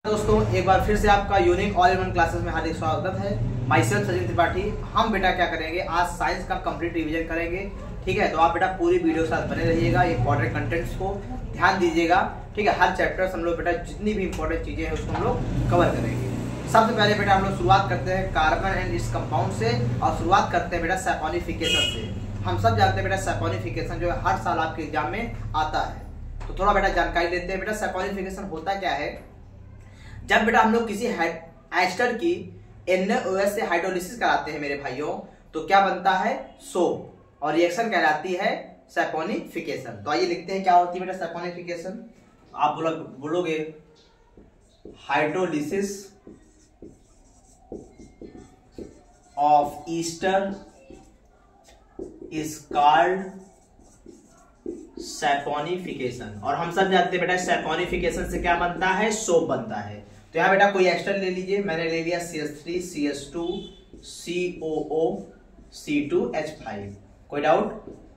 दोस्तों एक बार फिर से आपका unique all in one classes में हार्दिक स्वागत है। My self Sachin Tripathi. हम बेटा क्या करेंगे, आज साइंस का कंप्लीट रिवीजन करेंगे। ठीक है, तो आप बेटा पूरी वीडियो साथ बने रहिएगा। इंपॉर्टेंट कंटेंट्स को ध्यान दीजिएगा। ठीक है, हर चैप्टर हम लोग बेटा जितनी भी इंपॉर्टेंट चीजें हैं उसको हम लोग कवर करेंगे। सबसे पहले बेटा हम लोग शुरुआत करते हैं कार्बन एंड इट्स कंपाउंड से, और शुरुआत करते हैं बेटा सैपोनिफिकेशन से। हम सब जानते हैं बेटा सैपोनिफिकेशन जो है हर साल आपके एग्जाम में आता है, तो थोड़ा बेटा जानकारी लेते हैं। बेटा सैपोनिफिकेशन होता क्या है, जब बेटा हम लोग किसी एस्टर की NaOH से हाइड्रोलिसिस कराते हैं मेरे भाइयों, तो क्या बनता है, सोप, और रिएक्शन कहलाती है सैपोनिफिकेशन। तो आइए लिखते हैं क्या होती है बेटा सैपोनिफिकेशन। आप बोलोगे hydrolysis of Easter is called saponification. और हम सब जानते हैं बेटा सैपोनिफिकेशन से क्या बनता है, सोप बनता है। तो यहाँ बेटा कोई एस्टर ले लीजिए, मैंने ले लिया CH3 CH2 COO C2H5। कोई डाउट?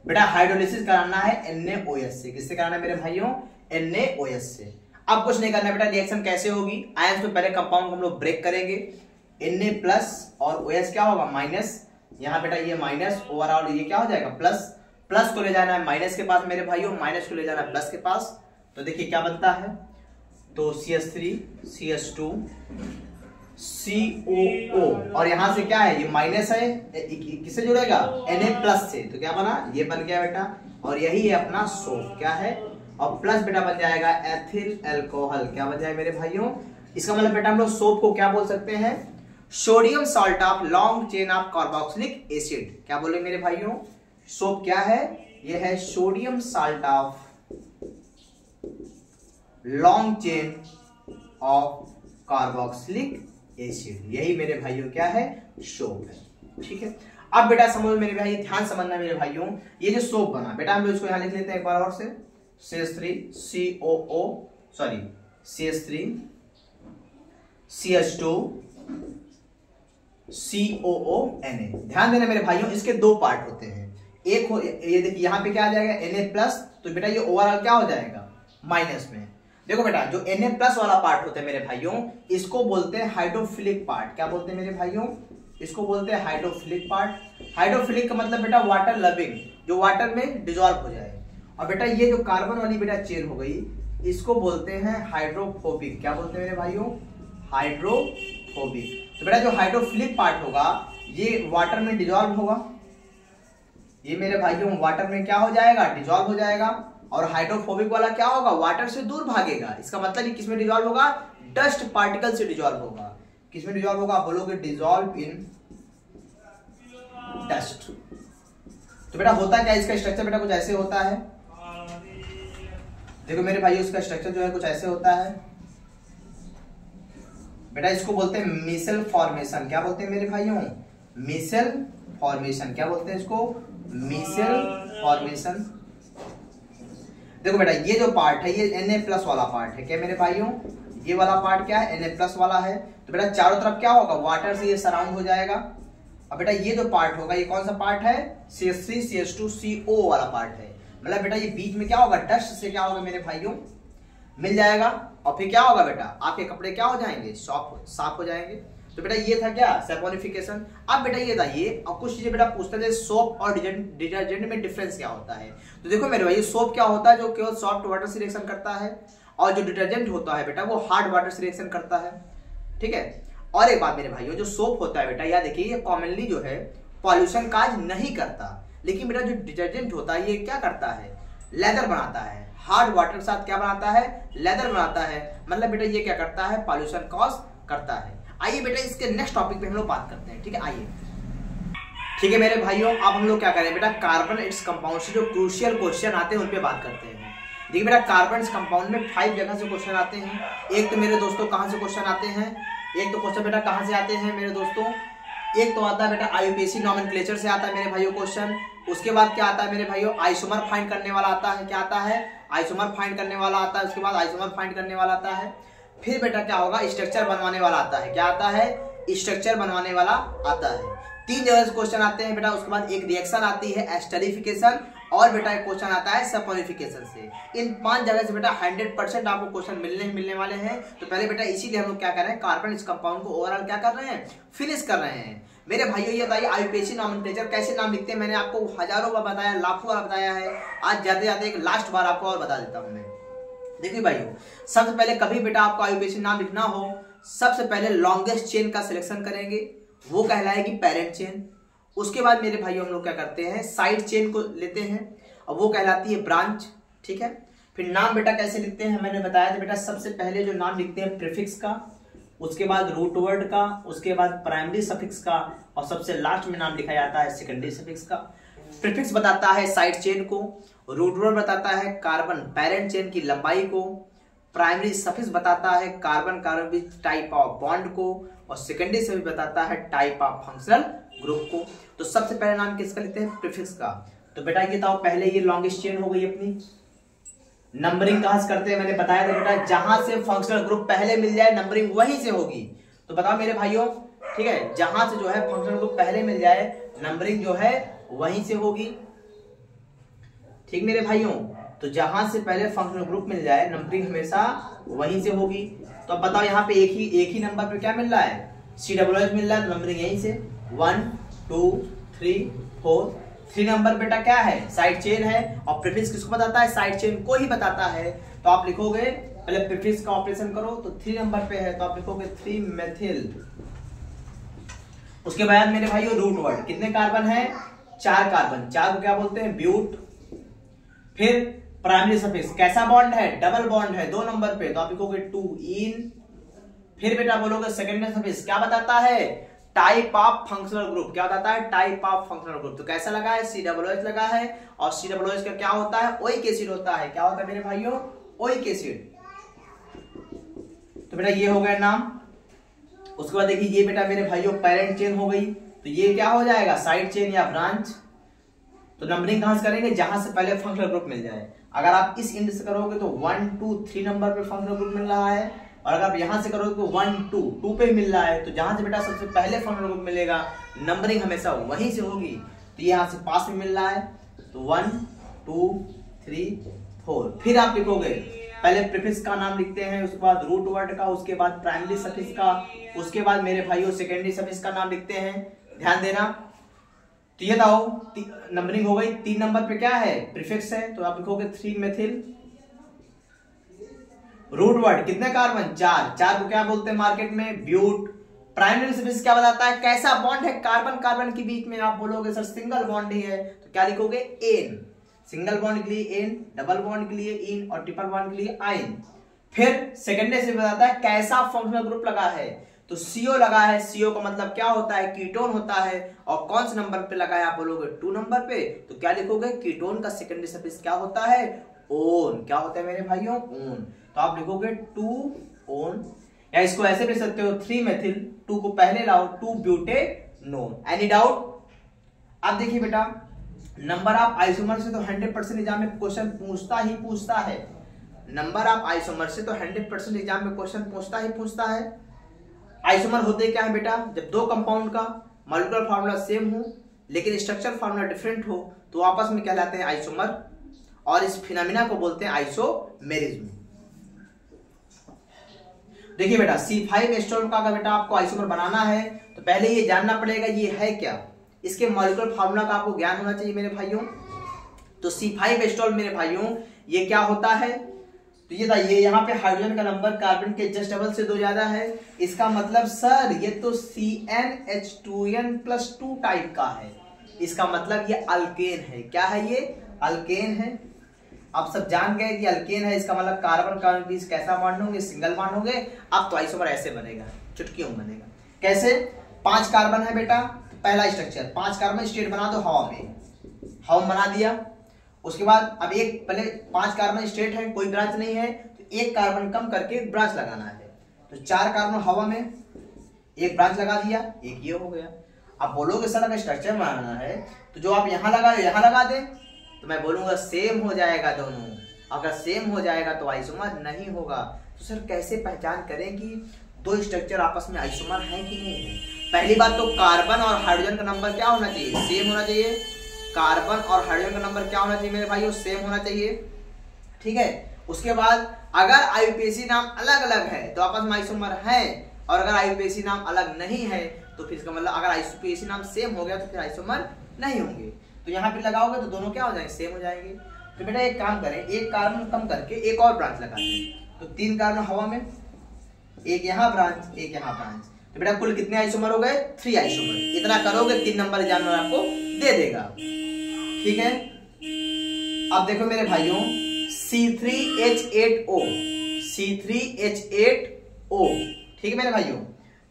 बेटा हाइड्रोलिसिस कराना है NaOH से। किससे कराना है मेरे भाइयों, NaOH से। अब कुछ नहीं करना बेटा, रिएक्शन कैसे होगी, आयंस में पहले कंपाउंड को हम लोग ब्रेक करेंगे। Na प्लस और OH क्या होगा, माइनस। यहाँ बेटा ये माइनस, ओवरऑल ये क्या हो जाएगा, प्लस। प्लस को ले जाना है माइनस के पास मेरे भाइयों, माइनस को ले जाना है प्लस के पास। तो देखिए क्या बनता है, तो CH3 CH2 COO, और यहां से क्या है, ये माइनस है, किससे जुड़ेगा, Na प्लस से। तो क्या बना, ये बन गया बेटा, और यही है अपना सोप, क्या है, और प्लस बेटा बन जाएगा एथिल अल्कोहल। क्या बन जाएगा मेरे भाइयों, इसका मतलब बेटा हम लोग सोप को क्या बोल सकते हैं, sodium salt of long chain of carboxylic acid. क्या बोले मेरे भाइयों, सोप क्या है, ये है sodium salt of long chain of carboxylic acid. यही मेरे भाइयों क्या है, सोप है। ठीक है, अब बेटा समझो मेरे भाई, ध्यान समझना मेरे भाइयों, ये जो सोप बना बेटा हम लोग इसको यहां लिख लेते हैं एक बार और से, CH3 CH2 COO Na। ध्यान देना मेरे भाइयों, इसके दो पार्ट होते हैं। एक हो ये देखिए, यहाँ पे क्या आ जाएगा Na प्लस, तो बेटा ये ओवरऑल क्या हो जाएगा, माइनस में। देखो बेटा जो Na प्लस वाला पार्ट होता है मेरे भाइयों, इसको बोलते हैं हाइड्रोफिलिक पार्ट। क्या बोलते हैं मेरे भाइयों, इसको बोलते हैं हाइड्रोफिलिक पार्ट। हाइड्रोफिलिक का मतलब बेटा वाटर लविंग, जो वाटर में डिजॉल्व हो जाए। और बेटा ये जो कार्बन वाली बेटा चेन हो गई, इसको बोलते हैं हाइड्रोफोबिक। क्या बोलते हैं मेरे भाइयों, हाइड्रोफोबिक। तो बेटा जो हाइड्रोफिलिक पार्ट होगा ये वाटर में डिजॉल्व होगा, ये मेरे भाइयों वाटर में क्या हो जाएगा, डिजॉल्व हो जाएगा। और हाइड्रोफोबिक वाला क्या होगा, वाटर से दूर भागेगा। इसका मतलब ये किसमें डिजॉल्व होगा, डस्ट पार्टिकल से डिजॉल्व होगा। किसमें डिजॉल्व होगा, आप बोलोगे डिजॉल्व इन डस्ट। तो बेटा होता क्या, इसका स्ट्रक्चर बेटा कुछ ऐसे होता है। देखो मेरे भाइयों, इसका स्ट्रक्चर जो है कुछ ऐसे होता है बेटा, इसको बोलते हैं मिसेल फॉर्मेशन। क्या बोलते हैं मेरे भाइयों, मिसेल फॉर्मेशन। क्या बोलते हैं इसको, मिसेल फॉर्मेशन। देखो बेटा ये जो पार्ट है ये Na प्लस वाला पार्ट है। क्या मेरे भाइयों, ये वाला पार्ट क्या है, Na प्लस वाला है। तो बेटा चारों तरफ क्या होगा, वाटर से ये सराउंड हो जाएगा। अब बेटा ये जो पार्ट होगा ये कौन सा पार्ट है, CH3 CH2 CO वाला पार्ट है। मतलब बेटा ये बीच में क्या होगा, डस्ट से क्या होगा मेरे भाइयों, मिल जाएगा। और फिर क्या होगा बेटा, आपके कपड़े क्या हो जाएंगे, साफ हो जाएंगे। तो बेटा ये था क्या, सैपोनिफिकेशन। अब बेटा ये था ये, और कुछ चीजें बेटा पूछते थे, सोप और डिटर्जेंट में डिफरेंस क्या होता है। तो देखो मेरे भाई, सोप क्या होता है, जो केवल सॉफ्ट वाटर से रिएक्शन करता है, और जो डिटर्जेंट होता है बेटा वो हार्ड वाटर से रिएक्शन करता है। ठीक है, और एक बात मेरे भाइयों, जो सोप होता है बेटा, याद देखिए ये कॉमनली जो है पॉल्यूशन काज नहीं करता, लेकिन बेटा जो डिटर्जेंट होता है ये क्या करता है, लेदर बनाता है। हार्ड वाटर के साथ क्या बनाता है, लेदर बनाता है। मतलब बेटा ये क्या करता है, पॉल्यूशन कॉज करता है। आइए बेटा इसके नेक्स्ट टॉपिक पे हम लोग बात करते हैं। ठीक है, आइए। ठीक है मेरे भाइयों, अब हम लोग क्या करें बेटा, कार्बन इट्स कंपाउंड से जो क्रूशियल क्वेश्चन आते हैं उन पे बात करते हैं। देखिए बेटा कार्बन कंपाउंड में 5 जगह से क्वेश्चन आते हैं। एक तो मेरे दोस्तों कहां से क्वेश्चन आते हैं, एक तो क्वेश्चन बेटा कहां से आते हैं मेरे दोस्तों, एक तो आता है बेटा IUPAC नॉमेनक्लेचर से आता है मेरे भाइयों क्वेश्चन। उसके बाद क्या आता है मेरे भाइयों, आइसोमर फाइंड करने वाला आता है। क्या आता है, आइसोमर फाइंड करने वाला आता है। उसके बाद आइसोमर फाइंड करने वाला आता है। फिर बेटा क्या होगा, स्ट्रक्चर बनवाने वाला आता है। क्या आता है, स्ट्रक्चर बनवाने वाला आता है। 3 जगह से क्वेश्चन आते हैं बेटा। उसके बाद एक रिएक्शन आती है एस्टरिफिकेशन, और बेटा एक क्वेश्चन आता है सपोरिफिकेशन से। इन 5 जगह से बेटा 100% आपको क्वेश्चन मिलने वाले हैं। तो पहले बेटा इसीलिए हम लोग क्या कर रहे हैं, कार्बन इस कंपाउंड को ओवरऑल क्या कर रहे हैं, फिनिश कर रहे हैं। मेरे भाइयों ये बताइए आईयूपीएसी नॉमेनक्लेचर कैसे नाम लिखते हैं, मैंने आपको हजारों बार बताया, लाखों बार बताया है। आज जाते जाते एक लास्ट बार आपको और बता देता हूं मैं। देखिए भाइयों, सबसे पहले कभी बेटा आपको आईयूपीएसी नाम लिखना हो, सबसे पहले लॉन्गेस्ट चेन का सिलेक्शन करेंगे, वो कहलाएगी पेरेंट चेन। उसके बाद मेरे भाइयों हम लोग क्या करते हैं, साइड चेन को लेते हैं और वो कहलाती है ब्रांच। ठीक है, फिर नाम बेटा कैसे लिखते हैं मैंने बताया था बेटा, सबसे पहले जो नाम लिखते हैं प्रीफिक्स का, उसके बाद रूट वर्ड का, उसके बाद प्राइमरी सफिक्स का, और सबसे लास्ट में नाम लिखा जाता है सेकेंडरी सफिक्स का। प्रीफिक्स बताता है साइड चेन को, रूट वर्ड बताता है कार्बन पेरेंट चेन की लंबाई को, प्राइमरी सफिक्स बताता है carbon carbon type of bond को, और सेकेंडरी सफिक्स बताता है टाइप ऑफ फंक्शनल ग्रुप को। तो सबसे पहले नाम किसका लेते हैं, प्रीफिक्स का। तो बेटा ये तो पहले ये लॉन्गेस्ट चेन हो गई अपनी। नंबरिंग कहां से करते हैं मैंने बताया था बेटा, जहां से फंक्शनल ग्रुप पहले मिल जाए नंबरिंग वहीं से होगी। तो बताओ मेरे भाइयों, ठीक है, जहां से जो है फंक्शनल ग्रुप पहले मिल जाए नंबरिंग जो है वहीं से होगी। ठीक मेरे भाइयों, तो जहां से पहले फंक्शनल ग्रुप मिल जाए नंबरिंग हमेशा वहीं से होगी। तो अब बताओ यहाँ पे एक ही नंबर पे क्या मिल रहा है, COOH मिल रहा है, तो नंबरिंग यहीं से 1 2 3 4। 3 नंबर बेटा क्या है, साइड चेन है, और प्रीफिक्स किसको बताता है, साइड चेन को ही बताता है। तो आप लिखोगे पहले प्रीफिक्स का ऑपरेशन करो, तो 3 नंबर पे है तो आप लिखोगे 3 मेथिल। उसके बाद मेरे भाइयों रूट वर्ड, कितने कार्बन है, 4 कार्बन, 4 को क्या बोलते हैं, ब्यूट। फिर प्राइमरी सफिक्स, कैसा बॉन्ड है, डबल बॉन्ड है 2 नंबर पे, तो आप लिखोगे 2 इन। फिर बेटा बोलोगे सेकेंडरी सफिक्स क्या बताता है, टाइप ऑफ फंक्शनल ग्रुप, क्या बताता है, टाइप ऑफ फंक्शनल ग्रुप। तो कैसा लगा है, COOH लगा है, और COOH का क्या होता है, ओइक एसिड होता है। क्या होता है मेरे भाइयों, ओइक एसिड। तो बेटा ये हो गया नाम। उसके बाद देखिए ये बेटा मेरे भाइयों पेरेंट चेन हो गई, तो ये क्या हो जाएगा, साइड चेन या ब्रांच। तो नंबरिंग कहां से करेंगे, जहां से पहले फंक्शनल ग्रुप मिल जाए। अगर आप इस इंड से करोगे तो 1 2 3 नंबर पे फंक्शनल ग्रुप मिल रहा है, और अगर आप यहां से करोगे तो 1 2 पे मिल रहा है। तो जहां से बेटा सबसे पहले फंक्शनल ग्रुप मिलेगा नंबरिंग हमेशा वहीं से होगी। तो यहां से पास में मिल रहा है, तो 1 2 3 4। फिर आप लिखोगे पहले प्रीफिक्स का नाम लिखते हैं, उसके बाद रूट वर्ड का, उसके बाद प्राइमरी सफिक्स का, उसके बाद मेरे भाइयों सेकेंडरी सफिक्स का नाम लिखते हैं। ध्यान देना। तो ये बताओ नंबरिंग हो गई। 3 नंबर पे क्या है, प्रीफिक्स है, तो आप लिखोगे 3 मेथिल। रूट वर्ड कितने कार्बन, 4 को क्या बोलते हैं मार्केट में, ब्यूट। प्राइमरी सफिक्स क्या बताता है, कैसा बॉन्ड है कार्बन कार्बन के बीच में, आप बोलोगे सर सिंगल बॉन्ड ही है, तो क्या लिखोगे, एन। सिंगल बॉन्ड के लिए एन, डबल बॉन्ड के लिए इन, और ट्रिपल बॉन्ड के लिए आइन। फिर सेकेंडरी से बताता है कैसा फंक्शनल ग्रुप लगा है, तो CO लगा है। CO का मतलब क्या होता है, कीटोन होता है। और कौन से नंबर पे लगा है, आप बोलोगे 2 नंबर पे, तो क्या लिखोगे, कीटोन का सेकेंडरी सफिक्स क्या होता है, ओन। क्या होता है मेरे भाइयों, ओन। तो आप लिखोगे 2 ओन, या इसको ऐसे भी सकते हो 3 मेथिल, 2 को पहले लाओ, 2 ब्यूटेनोन। Any doubt. अब देखिए बेटा, नंबर ऑफ आइसोमर से तो 100% एग्जाम में क्वेश्चन पूछता है। नंबर ऑफ आइसोमर से तो 100% एग्जाम में क्वेश्चन पूछता है। आइसोमर होते क्या है बेटा, जब 2 कंपाउंड का मॉलिक्यूलर फार्मूला सेम हो लेकिन स्ट्रक्चर फार्मूला डिफरेंट हो तो आपस में कहलाते हैं आइसोमर, और इस फिनोमिना को बोलते हैं आइसोमेरिज्म। देखिए बेटा C5 एस्टोल का अगर बेटा आपको आइसोमर बनाना है तो पहले ये जानना पड़ेगा ये है क्या, इसके मॉलिक्यूलर फार्मूला का आपको ज्ञान होना चाहिए मेरे भाइयों। तो C5 एस्टोल मेरे भाइयों ये क्या होता है, तो ये था, ये यहाँ पे हाइड्रोजन का नंबर कार्बन के जस्ट डबल से 2 ज्यादा है। इसका मतलब सर ये तो CnH2n+2 टाइप का है, इसका मतलब ये अल्केन है। क्या है ये, अल्केन है। आप सब जान गए कि अल्केन है, इसका मतलब कार्बन कार्बन बीच कैसा बॉन्ड होंगे, सिंगल बॉन्ड होंगे। अब तो आइसोमर ऐसे बनेगा, चुटकियों में बनेगा। कैसे, 5 कार्बन है बेटा, पहला स्ट्रक्चर 5 कार्बन स्टेट बना दो हवा में, हवा बना दिया। उसके बाद अब एक पहले 5 कार्बन स्टेट है, कोई ब्रांच नहीं है, तो 1 कार्बन कम करके एक ब्रांच लगाना है। तो 4 कार्बन हवा में, 1 ब्रांच लगा दिया, एक ये हो गया। अब बोलोगे सर अगर स्ट्रक्चर बनाना है तो जो आप यहाँ लगा यहाँ लगा दे, तो मैं बोलूंगा सेम हो जाएगा दोनों। अगर सेम हो जाएगा तो आइसोमर नहीं होगा। तो सर कैसे पहचान करें कि 2 स्ट्रक्चर आपस में आइसोमर है कि नहीं है। पहली बात तो कार्बन और हाइड्रोजन का नंबर क्या होना चाहिए, सेम होना चाहिए। कार्बन और हाइड्रोजन का नंबर क्या होना चाहिए मेरे भाइयों, सेम होना चाहिए। ठीक है, उसके बाद अगर आईयूपीएसी नाम अलग अलग है तो आपस में आइसोमर है, और अगर आईयूपीएसी नाम अलग नहीं है तो फिर इसका मतलब अगर आईयूपीएसी नाम सेम हो गया तो फिर आइसोमर नहीं होंगे। तो यहाँ पे लगाओगे तो दोनों क्या हो जाएंगे, सेम हो जाएंगे। तो बेटा एक काम करें, एक कार्बन कम करके एक और ब्रांच लगाते हैं। तो 3 कार्बन हवा में, एक यहाँ ब्रांच, एक यहाँ ब्रांच, तो बेटा कुल कितने आइसोमर हो गए, 3 आइसोमर। इतना करोगे 3 नंबर एग्जाम में आपको दे देगा। ठीक है, अब देखो मेरे भाइयों C3H8O, C3H8O। ठीक है मेरे भाइयों,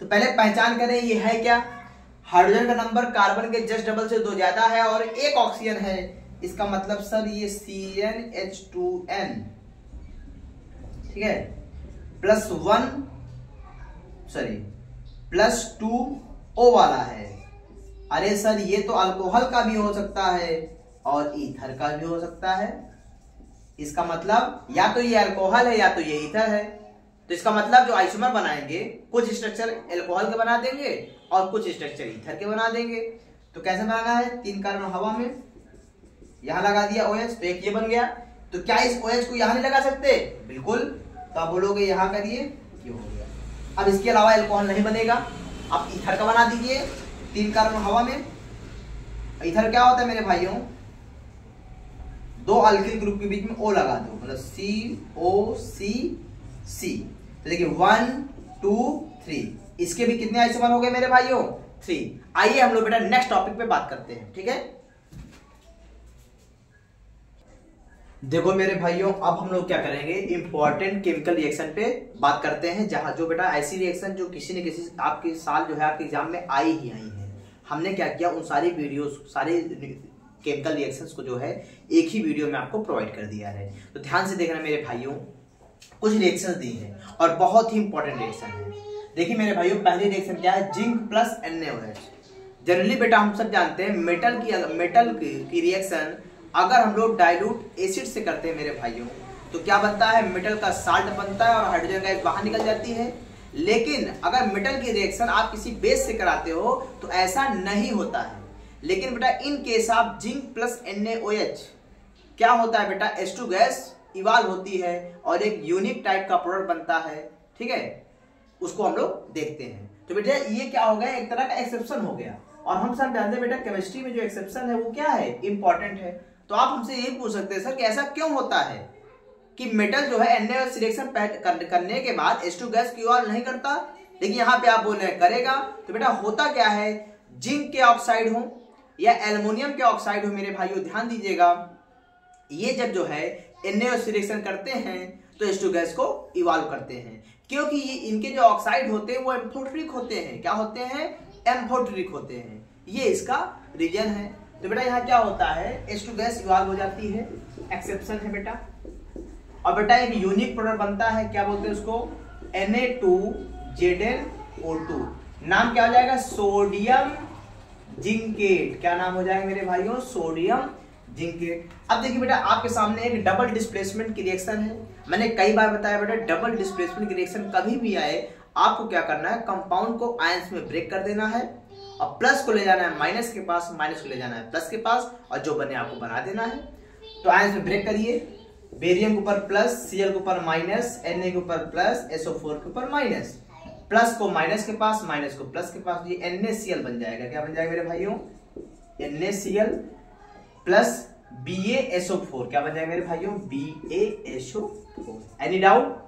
तो पहले पहचान करें ये है क्या, हाइड्रोजन का नंबर कार्बन के जस्ट डबल से 2 ज्यादा है और एक ऑक्सीजन है, इसका मतलब सर ये CnH2n, ठीक है, +2O वाला है। अरे सर ये तो अल्कोहल का भी हो सकता है और ईथर का भी हो सकता है। इसका मतलब या तो ये अल्कोहल है या तो ये ईथर है। तो इसका मतलब जो आइसोमर बनाएंगे कुछ स्ट्रक्चर अल्कोहल के बना देंगे और कुछ स्ट्रक्चर ईथर के बना देंगे। तो कैसे बनाना है, 3 कार्बन हवा में, यहां लगा दिया OH, तो एक ये बन गया। तो क्या इस OH को यहां नहीं लगा सकते, बिल्कुल। तो आप बोलोगे यहां करिए, ये हो गया। अब इसके अलावा अल्कोहल नहीं बनेगा, आप ईथर का बना दीजिए। 3 कार्बन हवा में, ईथर क्या होता है मेरे भाइयों, 2 अल्किल ग्रुप के बीच में O लगा दो, मतलब COCC। तो देखिए 1 2 3, इसके भी कितने आइसोमर हो गए मेरे भाइयों, 3। आइए हम लोग बेटा नेक्स्ट टॉपिक पे बात करते हैं। ठीक है, देखो मेरे भाइयों अब हम लोग क्या करेंगे, इंपॉर्टेंट केमिकल रिएक्शन पे बात करते हैं, जहां जो बेटा ऐसी रिएक्शन जो किसी न किसी आपके साल जो है आपके एग्जाम में आई ही आई है। हमने क्या किया, उन सारी वीडियोस, सारे केमिकल रिएक्शंस को जो है एक ही वीडियो में आपको प्रोवाइड कर दिया है। तो ध्यान से देखना मेरे भाइयों, कुछ रिएक्शंस दी हैं और बहुत ही इंपॉर्टेंट रिएक्शन है। देखिए मेरे भाइयों, पहली रिएक्शन क्या है, जिंक प्लस NaOH। जनरली बेटा हम सब जानते हैं मेटल की रिएक्शन अगर हम लोग डाइल्यूट एसिड से करते हैं मेरे भाइयों तो क्या बनता है, मेटल का साल्ट बनता है और हाइड्रोजन गैस बाहर निकल जाती है। लेकिन अगर मेटल की रिएक्शन आप किसी बेस से कराते हो तो ऐसा नहीं होता है। लेकिन बेटा in case of zinc plus NaOH क्या होता है बेटा, H2 गैस इवाल्व होती है और एक यूनिक टाइप का प्रोडक्ट बनता है। ठीक है, उसको हम लोग देखते हैं। तो बेटा ये क्या हो गया, एक तरह का एक्सेप्शन हो गया। और हम सब जानते हैं बेटा केमिस्ट्री में जो एक्सेप्शन है वो क्या है, इंपॉर्टेंट है। तो आप हमसे ये पूछ सकते हैं सर कि ऐसा क्यों होता है कि मेटल जो है NaOH रिएक्शन करने के बाद H2 गैस की इवाल्व नहीं करता, लेकिन यहाँ पे आप बोल रहे हैं करेगा। तो बेटा होता क्या है, जिंक के ऑक्साइड हो या एल्युमिनियम के ऑक्साइड हो मेरे भाइयों, ध्यान दीजिएगा, ये जब जो है NaOH रिएक्शन करते हैं तो H2 गैस को इवाल्व करते हैं, क्योंकि ये इनके जो ऑक्साइड होते हैं वो एम्फोटेरिक होते हैं। क्या होते हैं, एम्फोटेरिक होते हैं। ये इसका रीजन है। तो बेटा यहाँ क्या होता है, H2 गैस इवाल्व हो जाती है, एक्सेप्शन है बेटा। और बेटा एक यूनिक प्रोडक्ट बनता है, क्या बोलते हैं उसको, Na2ZnO2। नाम क्या हो जाएगा, सोडियम जिंकेट। क्या नाम हो जाएगा मेरे भाइयों, सोडियम जिंकेट। अब देखिए बेटा आपके सामने एक डबल डिस्प्लेसमेंट की रिएक्शन है। मैंने कई बार बताया बेटा, डबल डिस्प्लेसमेंट की रिएक्शन कभी भी आए आपको क्या करना है, कंपाउंड को आयंस में ब्रेक कर देना है और प्लस को ले जाना है माइनस के पास, माइनस को ले जाना है प्लस के पास, और जो बने आपको बना देना है। तो आयंस में ब्रेक करिए, बेरियम के ऊपर प्लस, Cl के ऊपर माइनस, Na के ऊपर प्लस, SO4 के ऊपर माइनस, प्लस को माइनस के पास, माइनस को प्लस के पास, ये NaCl बन जाएगा। क्या बन जाएगा मेरे भाइयों, NaCl प्लस BaSO4। क्या बन जाएगा मेरे भाइयों, BaSO4। Any doubt?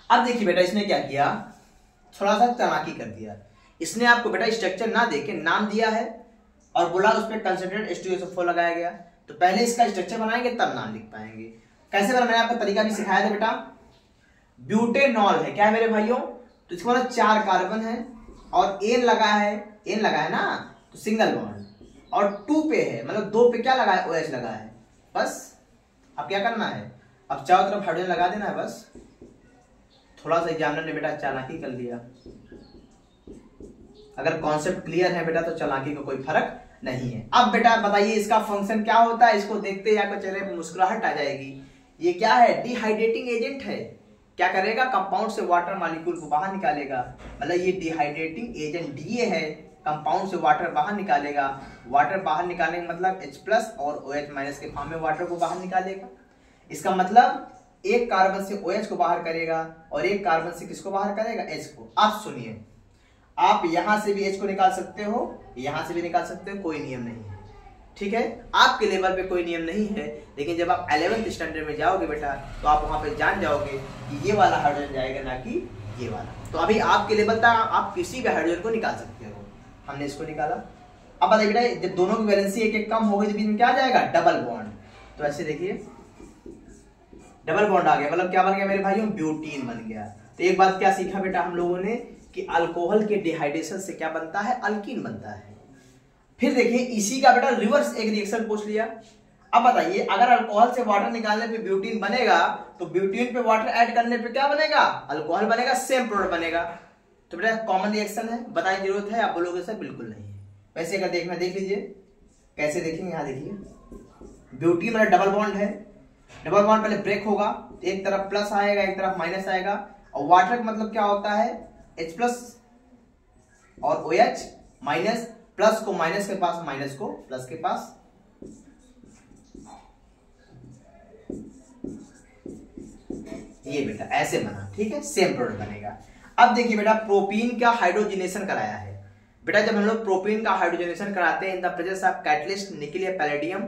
अब देखिए बेटा इसने क्या किया, थोड़ा सा चालाकी कर दिया। इसने आपको बेटा स्ट्रक्चर ना देके नाम दिया है और बोला उस पर कंसंट्रेट H2SO4 लगाया गया। तो पहले इसका स्ट्रक्चर बनाएंगे तब नाम लिख पाएंगे। कैसे बना, मैंने आपको तरीका भी सिखाया था बेटा। ब्यूटेनॉल है, क्या है मेरे भाइयों, तो इसका मतलब 4 कार्बन है और N लगा है ना, तो सिंगल बॉन्ड, और 2 पे है मतलब 2 पे क्या लगा है, OH लगा है। बस अब क्या करना है, अब चारों तरफ हाइड्रोजन लगा देना है। बस थोड़ा सा एग्जामिनर ने बेटा चालाकी कर लिया। अगर कॉन्सेप्ट क्लियर है बेटा तो चालाकी का कोई फर्क नहीं है। अब बेटा बताइए इसका फंक्शन क्या होता है, इसको देखते ही आपको चेहरे पे मुस्कुराहट आ जाएगी। ये क्या है, डिहाइड्रेटिंग एजेंट है। क्या करेगा, कंपाउंड से वाटर मॉलिक्यूल को बाहर निकालेगा, मतलब ये डिहाइड्रेटिंग एजेंट DA है। कंपाउंड से वाटर बाहर निकालेगा, वाटर बाहर निकालने का मतलब H+ और OH- के फॉर्म में वाटर को बाहर निकालेगा। इसका मतलब एक कार्बन से OH को बाहर करेगा और एक कार्बन से किसको बाहर करेगा, H को। आप सुनिए, आप यहां से भी H को निकाल सकते हो, यहां से भी निकाल सकते हो, कोई नियम नहीं है, ठीक है। आपके लेवल पे कोई नियम नहीं है, लेकिन जब आप 11th स्टैंडर्ड में जाओगे बेटा तो आप वहां पे जान जाओगे कि ये वाला हाइड्रोजन जाएगा ना कि ये वाला। तो अभी आपके लेवल तक आप किसी भी हाइड्रोजन को निकाल सकते हो, हमने इसको निकाला। अब बताइए बेटा, जब दोनों की वैलेंसी एक एक कम हो गई तो बीच में क्या आ जाएगा, डबल बॉन्ड। तो ऐसे देखिए डबल बॉन्ड आ गया, मतलब क्या बन गया मेरे भाइयों, ब्यूटीन बन गया। तो एक बात क्या सीखा बेटा हम लोगों ने कि अल्कोहल के डिहाइड्रेशन से क्या बनता है, अल्कीन बनता है। फिर देखिए इसी का बेटा रिवर्स एक रिएक्शन पूछ लिया। अब बताइए अगर अल्कोहल से वाटर निकालने पे ब्यूटीन बनेगा तो ब्यूटीन पे वाटर ऐड करने पे क्या बनेगा, अल्कोहल बनेगा, सेम प्रोडक्ट बनेगा। तो बेटा कॉमन रिएक्शन है, बताने की जरूरत है, आप बोलोगे सर बिल्कुल नहीं है। वैसे अगर देखना देख लीजिए, कैसे देखेंगे, यहाँ देखिए ब्यूटीन मतलब डबल बॉन्ड है, डबल बॉन्ड पहले ब्रेक होगा तो एक तरफ प्लस आएगा एक तरफ माइनस आएगा, और वाटर का मतलब क्या होता है, H+ और OH माइनस, प्लस को माइनस के पास, माइनस को प्लस के पास। ये बेटा ऐसे बना, ठीक है, सेम प्रोडक्ट बनेगा। अब देखिए बेटा प्रोपीन का हाइड्रोजनेशन कराया है। बेटा जब हम लोग प्रोपीन का हाइड्रोजनेशन कराते हैं in the presence of catalyst निकल या पैलेडियम,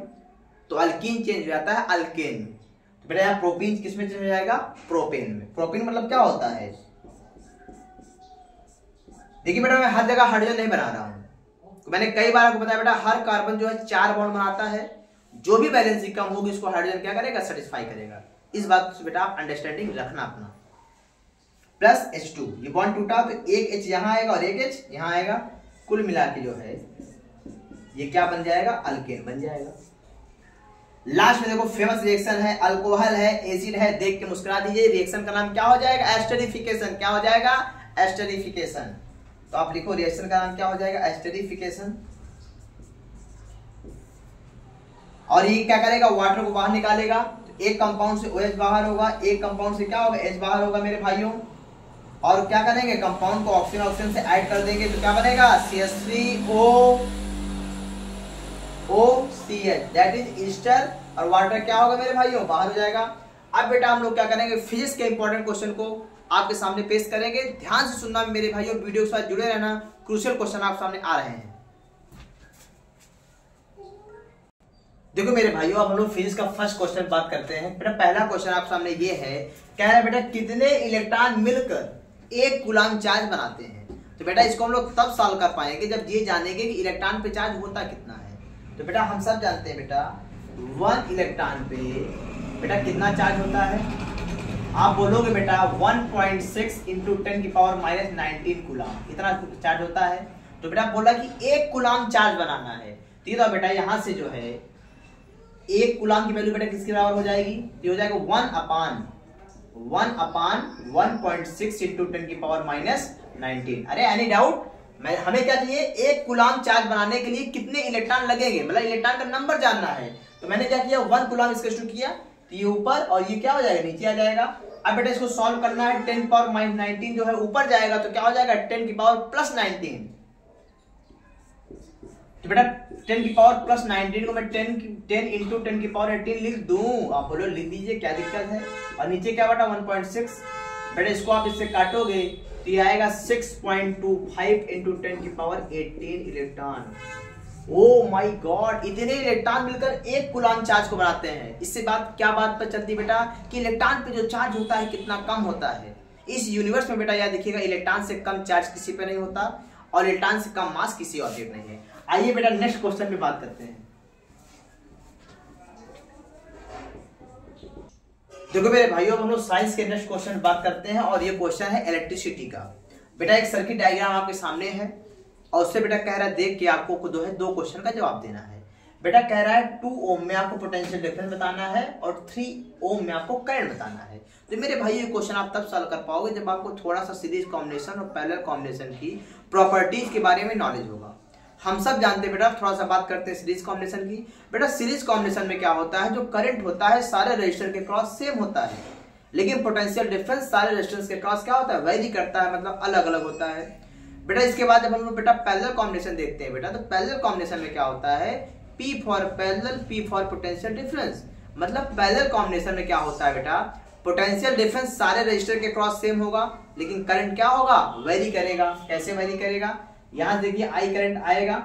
तो अल्कीन चेंज हो जाता है अल्केन में। तो बेटा यहाँ प्रोपीन किस में चेंज हो जाएगा, प्रोपेन में। प्रोपीन मतलब क्या होता है, देखिए बेटा मैं हर जगह हाइड्रोजन नहीं बना रहा हूं, तो मैंने कई बार आपको बताया बेटा हर कार्बन जो है 4 बॉन्ड बनाता है, जो भी वैलेंसी कम होगी उसको हाइड्रोजन क्या करेगा, सेटिस्फाई करेगा। इस बात से बेटा आप अंडरस्टैंडिंग रखना अपना। प्लस H2 ये बॉन्ड टूटा तो एक H यहां आएगा और एक H यहां आएगा, कुल मिला के जो है ये क्या बन जाएगा, अल्केन बन जाएगा। लास्ट में देखो फेमस रिएक्शन है, अल्कोहल है, एसिड है, देख के मुस्कुरा दीजिए। रिएक्शन का नाम क्या हो जाएगा, एस्टरिफिकेशन। क्या हो जाएगा, एस्टरिफिकेशन। तो आप लिखो रिएक्शन का नाम क्या हो जाएगा, एस्टरिफिकेशन। और ये क्या करेगा, वाटर को बाहर निकालेगा। तो एक कंपाउंड से OH बाहर होगा, एक कंपाउंड से क्या होगा, H बाहर होगा मेरे भाइयों। और क्या करेंगे, कंपाउंड को ऑक्सीजन से ऐड कर देंगे तो क्या बनेगा, CH3OCH दैट इज ईस्टर। और वाटर क्या होगा मेरे भाइयों, बाहर हो जाएगा। अब बेटा हम लोग क्या करेंगे, फिजिक्स के इंपॉर्टेंट क्वेश्चन को आपके सामने पेश करेंगे। ध्यान से सुनना मेरे भाइयों, वीडियो के साथ जुड़े रहना, क्रूशियल क्वेश्चन आप सामने आ रहे हैं। देखो मेरे भाइयों अब हम लोग फिजिक्स का फर्स्ट क्वेश्चन बात करते हैं। बेटा पहला क्वेश्चन आप सामने ये है, कह रहा है बेटा कितने इलेक्ट्रॉन मिलकर एक कूलम चार्ज बनाते हैं। तो बेटा इसको हम लोग तब सॉल्व कर पाएंगे जब ये जानेंगे कि इलेक्ट्रॉन पे चार्ज होता कितना है। तो बेटा हम सब जानते हैं बेटा 1 इलेक्ट्रॉन पे बेटा कितना चार्ज होता है, आप बोलोगे बेटा 1.6 × 10⁻⁻19 कूलम इतना चार्ज होता है। तो बेटा बोला कि एक कूलम चार्ज बनाना है, तो बेटा यहां से जो है एक कूलम की वैल्यू बेटा किसके बराबर हो जाएगी, ये हो जाएगा 1/1.6 × 10⁻⁻19। अरे एनी डाउट, हमें क्या चाहिए, एक कूलम चार्ज बनाने के लिए कितने इलेक्ट्रॉन लगेंगे, मतलब इलेक्ट्रॉन का नंबर जानना है। तो मैंने क्या किया, 1 कूलम इसका शुरू किया, तो ये ऊपर और ये क्या हो जाएगा, नीचे आ जाएगा। अब बेटा इसको सॉल्व करना है, 10⁻⁻19 जो है ऊपर जाएगा तो क्या हो जाएगा, 10⁻+19। तो बेटा 10⁻+19 को मैं 10 × 10⁻18 लिख दूं, आप बोलो लिख दीजिए क्या दिक्कत है। और नीचे क्या बेटा 1.6, बेटा इसको आप इससे काटोगे तो ये आएगा 6.25 × 10⁻18 इलेक्ट्रॉन। ओ माय गॉड, इतने इलेक्ट्रॉन मिलकर एक कूलम चार्ज को बनाते हैं। इससे बात क्या बात पर चलती बेटा कि इलेक्ट्रॉन पे जो चार्ज होता है कितना कम होता है। इस यूनिवर्स में बेटा याद देखिएगा इलेक्ट्रॉन से कम चार्ज किसी पे नहीं होता और इलेक्ट्रॉन से कम मास किसी ऑब्जेक्ट नहीं है। आइए बेटा नेक्स्ट क्वेश्चन पे बात करते हैं। देखो मेरे भाइयों हम लोग साइंस के नेक्स्ट क्वेश्चन बात करते हैं और ये क्वेश्चन है इलेक्ट्रिसिटी का। बेटा एक सर्किट डायग्राम आपके सामने है और उससे बेटा कह रहा है देख के आपको जो है 2 क्वेश्चन का जवाब देना है। बेटा कह रहा है 2 ओम में आपको पोटेंशियल डिफरेंस बताना है और 3 ओम में आपको करंट बताना है। तो मेरे भाई ये क्वेश्चन आप तब सॉल्व कर पाओगे जब आपको थोड़ा सा सीरीज कॉम्बिनेशन और पैरेलल कॉम्बिनेशन की प्रॉपर्टीज के बारे में नॉलेज होगा। हम सब जानते हैं बेटा, थोड़ा सा बात करते हैं सीरीज कॉम्बिनेशन की। बेटा सीरीज कॉम्बिनेशन में क्या होता है, जो करंट होता है सारे रेजिस्टर के क्रॉस सेम होता है, लेकिन पोटेंशियल डिफरेंस सारे रेजिस्टेंस के क्रॉस क्या होता है, वेरी करता है, मतलब अलग अलग होता है। बेटा इसके बाद जब हम लोग बेटा पैरेलल कॉम्बिनेशन देखते हैं बेटा, तो पैरेलल कॉम्बिनेशन में क्या होता है, P for parallel, P for potential difference. मतलब पैरेलल कॉम्बिनेशन में क्या होता है बेटा, पोटेंशियल डिफरेंस सारे रजिस्टर के क्रॉस सेम होगा, लेकिन करंट क्या होगा, वेरी करेगा। कैसे वेरी करेगा, यहां देखिए I करंट आएगा।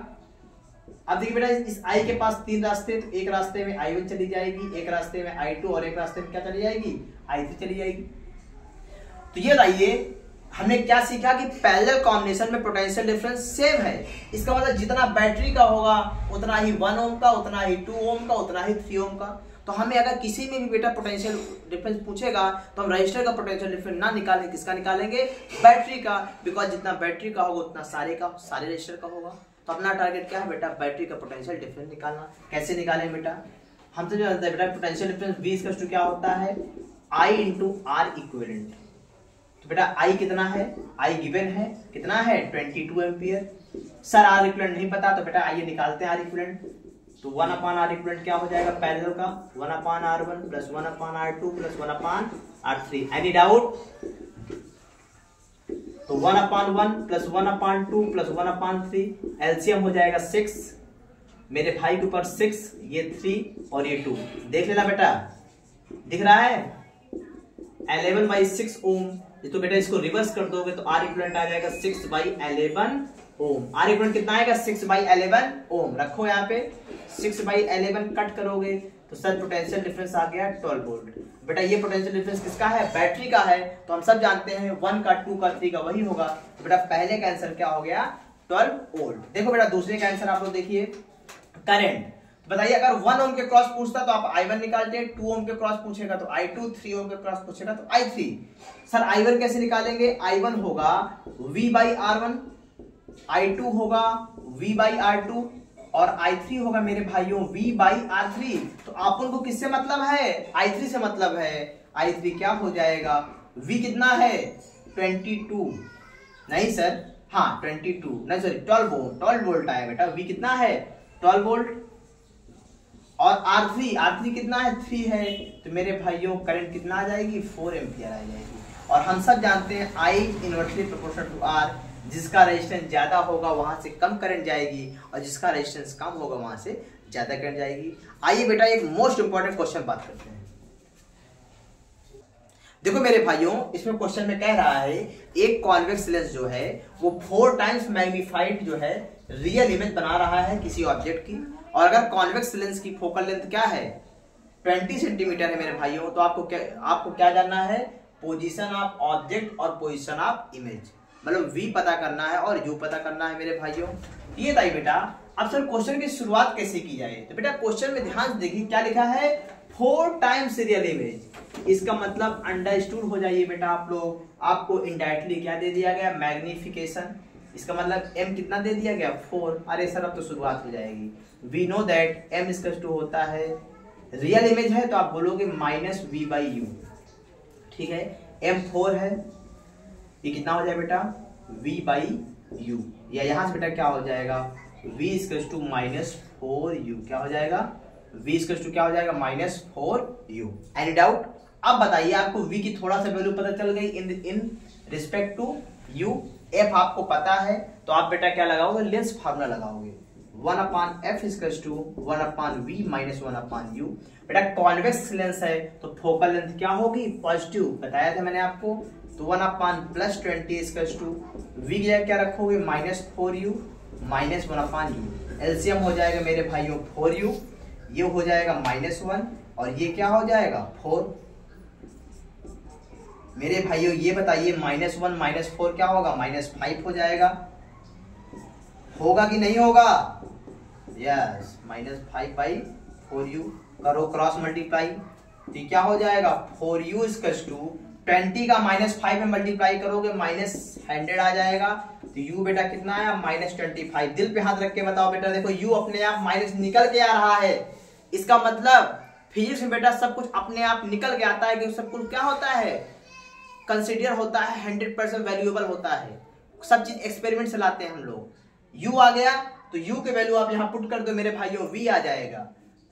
अब देखिए बेटा इस I के पास 3 रास्ते, तो एक रास्ते में I1 चली जाएगी, एक रास्ते में I2 और एक रास्ते में क्या चली जाएगी, I3 चली जाएगी। तो ये बताइए हमने क्या सीखा कि पैरेलल कॉम्बिनेशन में पोटेंशियल डिफरेंस सेम है। इसका मतलब जितना बैटरी का होगा उतना ही 1 ओम का, उतना ही 2 ओम का, उतना ही 3 ओम का। तो हमें अगर किसी में भी बेटा पोटेंशियल डिफरेंस पूछेगा तो हम रजिस्टर का पोटेंशियल डिफरेंस ना निकालेंगे, किसका निकालेंगे, बैटरी का। बिकॉज जितना बैटरी का होगा उतना सारे रजिस्टर का होगा। तो अपना टारगेट क्या है बेटा, बैटरी का पोटेंशियल डिफरेंस निकालना। कैसे निकालें बेटा, हम तो जानते हैं बेटा पोटेंशियल डिफरेंस V क्या होता है, I इंटू आर इक्विवेलेंट। तो बेटा I कितना है, I गिवन है, कितना है 22 एम्पियर। सर आर इक्विवेलेंट नहीं पता, तो बेटा आइए निकालते हैं आर इक्विवेलेंट। तो 1 अपान आर इक्विवेलेंट क्या हो जाएगा पैरेलल का, 1 अपान R1 प्लस 1 अपान R2 प्लस 1 अपान R3। एनी डाउट, तो 1 अपान 1 प्लस 1 अपान 2 प्लस 1 अपान 3, एलसीएम हो जाएगा 6। मेरे भाई के ऊपर 6, ये 3 और ये 2। देख लेना बेटा, दिख रहा है 11/6 ओम। तो बेटा इसको रिवर्स कर दोगे तो आर इक्विवेलेंट आ जाएगा 6/11 ओम। आर इक्विवेलेंट कितना आएगा, 6/11 ओम। रखो यहाँ पे 6/11 कट करोगे तो सर पोटेंशियल डिफरेंस आ गया 12 वोल्ट। बेटा ये पोटेंशियल डिफरेंस किसका है, बैटरी का है। तो हम सब जानते हैं 1 का 2 का 3 का वही होगा। तो बेटा पहले का आंसर क्या हो गया, 12 वोल्ट। देखो बेटा दूसरे का आंसर आप लोग देखिए, करंट। बताइए अगर 1 ओम के क्रॉस पूछता तो आप I1 निकालते, 2 ओम के क्रॉस पूछेगा तो I2, 3 ओम के क्रॉस पूछेगा तो I3। सर I1 कैसे निकालेंगे, I1 होगा V/R1, I2 होगा V/R2 और I3 होगा मेरे भाइयों V/R3। तो अपन को किससे मतलब है, I3 से मतलब है। I3 क्या हो जाएगा, V कितना है 22, नहीं सर हाँ 22 नहीं सॉरी 12 वोल्ट आया बेटा। V कितना है 12 वोल्ट और R3 कितना है 3 है। तो मेरे भाइयों करंट कितना आ जाएगी 4 एम्पियर आ जाएगी। और हम सब जानते हैं I inversely proportional to R, जिसका रेजिस्टेंस ज्यादा होगा वहां से कम करंट जाएगी और जिसका रेजिस्टेंस कम होगा वहां से ज्यादा करंट जाएगी। आइए बेटा एक मोस्ट इंपॉर्टेंट क्वेश्चन बात करते हैं। देखो मेरे भाइयों इसमें क्वेश्चन में कह रहा है एक कॉन्वेक्स लेंस जो है वो 4 टाइम्स मैग्नीफाइड जो है रियल इमेज बना रहा है किसी ऑब्जेक्ट की। और अगर कॉन्वेक्स लेंस की फोकल लेंथ क्या है 20 सेंटीमीटर है मेरे भाइयों, तो आपको क्या जानना है, पोजीशन ऑफ ऑब्जेक्ट और पोजीशन ऑफ इमेज। मतलब V पता करना है और U पता करना है मेरे भाइयों। ये बताइए बेटा अब सर क्वेश्चन की शुरुआत कैसे की जाए। तो बेटा क्वेश्चन में ध्यान से देखिए क्या लिखा है 4 टाइम्स रियल इमेज। इसका मतलब अंडरस्टूड हो जाइए बेटा आप लोग, आपको इनडायरेक्टली क्या दे दिया गया, मैग्निफिकेशन। इसका मतलब M कितना दे दिया गया 4। अरे सर अब तो शुरुआत हो जाएगी। We know that M equals to होता है, रियल इमेज है तो आप बोलोगे -V/U। ठीक है M 4 है, ये कितना हो जाएगा बेटा V/U। या यहां से बेटा क्या हो जाएगा V इक्वल्स टू -4U। क्या हो जाएगा V इक्वल्स टू क्या हो जाएगा -4U। Any doubt. अब बताइए आपको V की थोड़ा सा वैल्यू पता चल गई in respect to U। F आपको पता है तो आप बेटा क्या लगाओगे, लेंस फार्मूला लगाओगे 1/F equals to 1/V minus 1/U। बेटा कॉन्वेक्स लेंस है तो फोकल लेंथ क्या होगी पॉजिटिव, बताया था मैंने आपको। तो 1/+20 इक्वल्स टू V क्या रखोगे -4U माइनस 1/U। एलसीएम हो जाएगा मेरे भाइयों 4U, ये हो जाएगा -1 और ये क्या हो जाएगा 4। मेरे भाइयों ये बताइए -1 -4 क्या होगा -5 हो जाएगा, होगा कि नहीं होगा, यस -5/4U। करो क्रॉस मल्टीप्लाई तो क्या हो जाएगा 4U इक्वल्स टू 20 का -5 में मल्टीप्लाई करोगे -100 आ जाएगा। तो U बेटा कितना आया -25। दिल पे हाथ रख के बताओ बेटा, देखो U अपने आप माइनस निकल के आ रहा है। इसका मतलब फिजिक्स में बेटा सब कुछ अपने आप निकल के आता है कि सब कुछ क्या होता है कंसीडर होता है, 100% वैल्यूएबल होता है। सब चीज एक्सपेरिमेंट से लाते हैं हम लोग। U आ गया तो U के वैल्यू आप यहाँ पुट कर दो मेरे भाइयों, V आ जाएगा।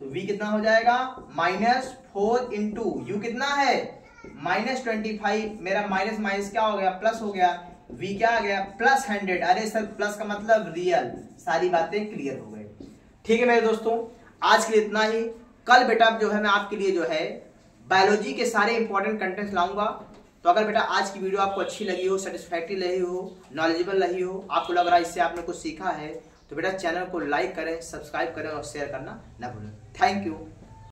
तो V कितना हो जाएगा -4 इंटू U कितना है -25। मेरा माइनस माइनस क्या हो गया प्लस हो गया। v क्या आ गया +100। अरे सर प्लस का मतलब रियल। सारी बातें क्लियर हो गई। ठीक है मेरे दोस्तों, आज के लिए इतना ही। कल बेटा जो है मैं आपके लिए जो है बायोलॉजी के सारे इंपॉर्टेंट कंटेंट्स लाऊंगा। तो अगर बेटा आज की वीडियो आपको अच्छी लगी हो, सेटिस्फैक्टरी लगी हो, नॉलेजेबल रही हो, आपको लग रहा है इससे आपने कुछ सीखा है, तो बेटा चैनल को लाइक करें, सब्सक्राइब करें और शेयर करना ना भूलें। Thank you.